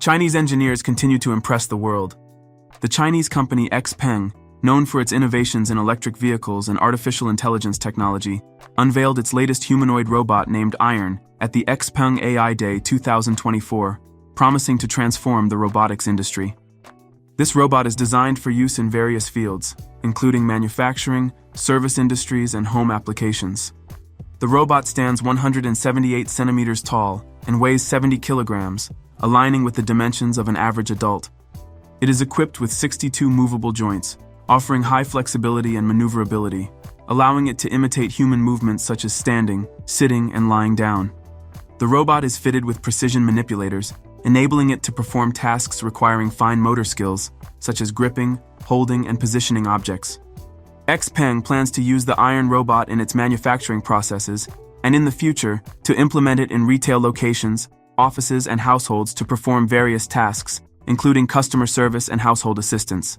Chinese engineers continue to impress the world. The Chinese company Xpeng, known for its innovations in electric vehicles and artificial intelligence technology, unveiled its latest humanoid robot named Iron at the Xpeng AI Day 2024, promising to transform the robotics industry. This robot is designed for use in various fields, including manufacturing, service industries, and home applications. The robot stands 178 centimeters tall and weighs 70 kilograms, aligning with the dimensions of an average adult. It is equipped with 62 movable joints, offering high flexibility and maneuverability, allowing it to imitate human movements such as standing, sitting, and lying down. The robot is fitted with precision manipulators, enabling it to perform tasks requiring fine motor skills, such as gripping, holding, and positioning objects. Xpeng plans to use the Iron robot in its manufacturing processes, and in the future, to implement it in retail locations, offices, and households to perform various tasks, including customer service and household assistance.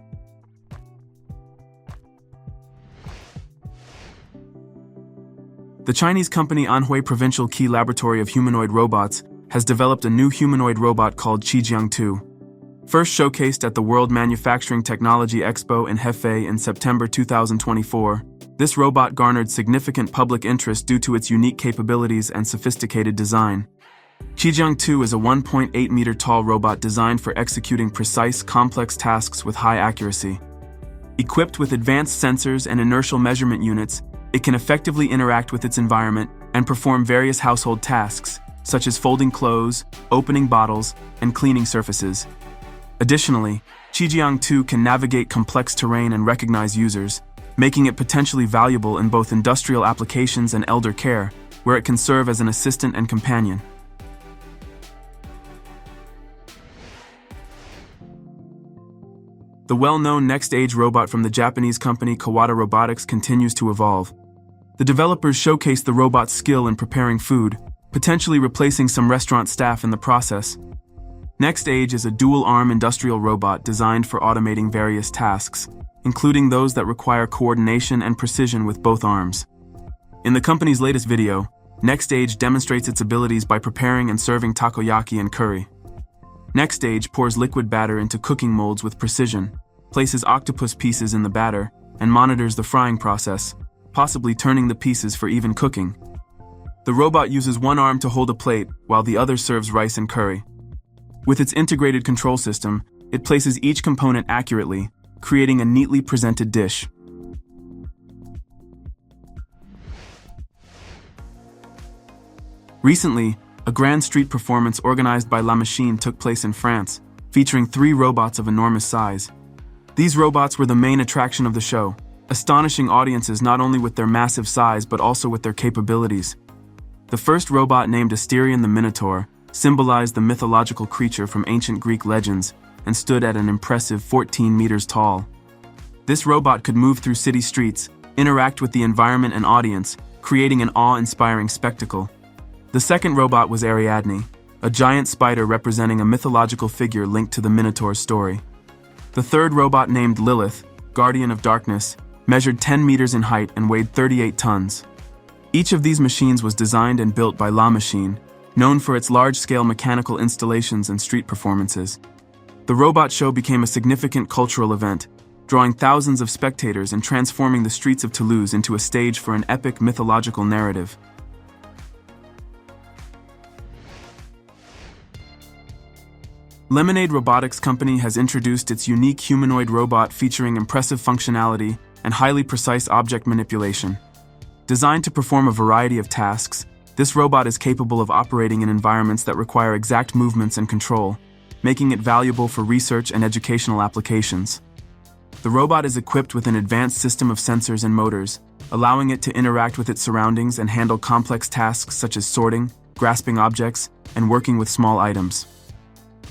The Chinese company Anhui Provincial Key Laboratory of Humanoid Robots has developed a new humanoid robot called Jang 2. First showcased at the World Manufacturing Technology Expo in Hefei in September 2024, this robot garnered significant public interest due to its unique capabilities and sophisticated design. Jang 2 is a 1.8-meter tall robot designed for executing precise, complex tasks with high accuracy. Equipped with advanced sensors and inertial measurement units, it can effectively interact with its environment and perform various household tasks, such as folding clothes, opening bottles, and cleaning surfaces. Additionally, Jang 2 can navigate complex terrain and recognize users, making it potentially valuable in both industrial applications and elder care, where it can serve as an assistant and companion. The well-known next-age robot from the Japanese company Courier Robotics continues to evolve. The developers showcased the robot's skill in preparing food, potentially replacing some restaurant staff in the process. Next-age is a dual-arm industrial robot designed for automating various tasks, including those that require coordination and precision with both arms. In the company's latest video, Next-age demonstrates its abilities by preparing and serving takoyaki and curry. Next-age pours liquid batter into cooking molds with precision, places octopus pieces in the batter, and monitors the frying process, possibly turning the pieces for even cooking. The robot uses one arm to hold a plate while the other serves rice and curry. With its integrated control system, it places each component accurately, creating a neatly presented dish. Recently, a grand street performance organized by La Machine took place in France, featuring 3 robots of enormous size. These robots were the main attraction of the show, astonishing audiences not only with their massive size but also with their capabilities. The first robot, named Asterion the Minotaur, symbolized the mythological creature from ancient Greek legends and stood at an impressive 14 meters tall. This robot could move through city streets, interact with the environment and audience, creating an awe-inspiring spectacle. The second robot was Ariadne, a giant spider representing a mythological figure linked to the Minotaur's story. The third robot, named Lilith, Guardian of Darkness, measured 10 meters in height and weighed 38 tons. Each of these machines was designed and built by La Machine, known for its large-scale mechanical installations and street performances. The robot show became a significant cultural event, drawing thousands of spectators and transforming the streets of Toulouse into a stage for an epic mythological narrative. Lemonade Robotics Company has introduced its unique humanoid robot featuring impressive functionality and highly precise object manipulation. Designed to perform a variety of tasks, this robot is capable of operating in environments that require exact movements and control, making it valuable for research and educational applications. The robot is equipped with an advanced system of sensors and motors, allowing it to interact with its surroundings and handle complex tasks such as sorting, grasping objects, and working with small items.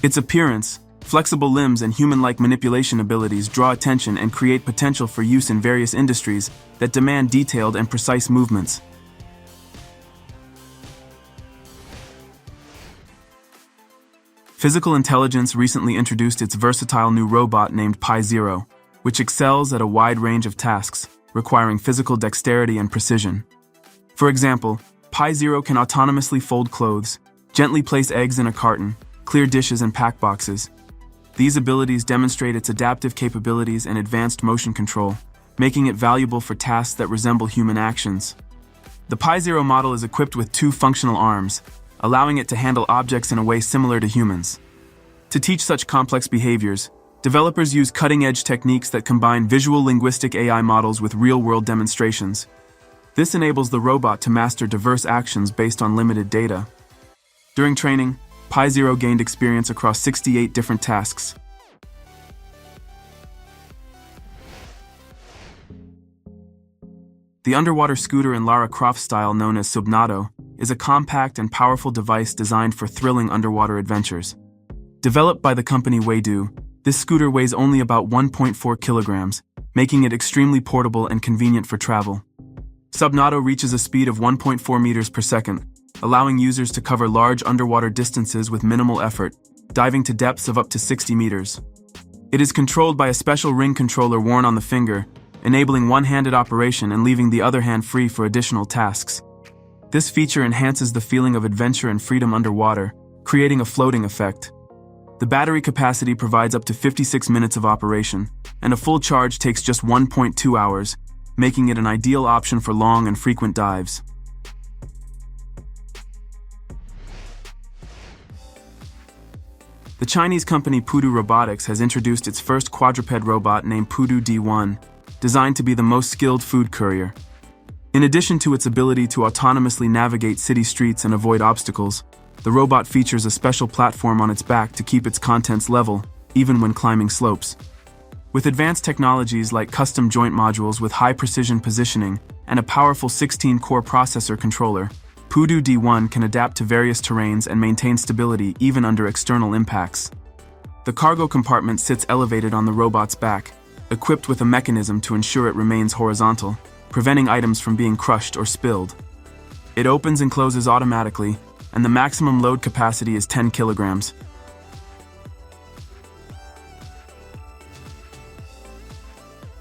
Its appearance, flexible limbs, and human-like manipulation abilities draw attention and create potential for use in various industries that demand detailed and precise movements. Physical Intelligence recently introduced its versatile new robot named Pi Zero, which excels at a wide range of tasks, requiring physical dexterity and precision. For example, Pi Zero can autonomously fold clothes, gently place eggs in a carton, clear dishes, and pack boxes. These abilities demonstrate its adaptive capabilities and advanced motion control, making it valuable for tasks that resemble human actions. The Pi Zero model is equipped with 2 functional arms, allowing it to handle objects in a way similar to humans. To teach such complex behaviors, developers use cutting-edge techniques that combine visual linguistic AI models with real-world demonstrations. This enables the robot to master diverse actions based on limited data. During training, Pi Zero gained experience across 68 different tasks. The underwater scooter in Lara Croft style known as Subnato is a compact and powerful device designed for thrilling underwater adventures. Developed by the company Weidu, this scooter weighs only about 1.4 kilograms, making it extremely portable and convenient for travel. Subnato reaches a speed of 1.4 meters per second, allowing users to cover large underwater distances with minimal effort, diving to depths of up to 60 meters. It is controlled by a special ring controller worn on the finger, enabling one-handed operation and leaving the other hand free for additional tasks. This feature enhances the feeling of adventure and freedom underwater, creating a floating effect. The battery capacity provides up to 56 minutes of operation, and a full charge takes just 1.2 hours, making it an ideal option for long and frequent dives. The Chinese company Pudu Robotics has introduced its first quadruped robot named Pudu D1, designed to be the most skilled food courier. In addition to its ability to autonomously navigate city streets and avoid obstacles, the robot features a special platform on its back to keep its contents level, even when climbing slopes. With advanced technologies like custom joint modules with high-precision positioning and a powerful 16-core processor controller, Pudu D1 can adapt to various terrains and maintain stability even under external impacts. The cargo compartment sits elevated on the robot's back, equipped with a mechanism to ensure it remains horizontal, preventing items from being crushed or spilled. It opens and closes automatically, and the maximum load capacity is 10 kilograms.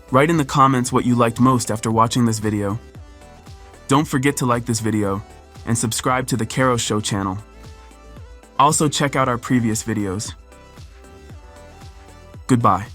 Write in the comments what you liked most after watching this video. Don't forget to like this video and subscribe to the Karo Show channel. Also check out our previous videos. Goodbye.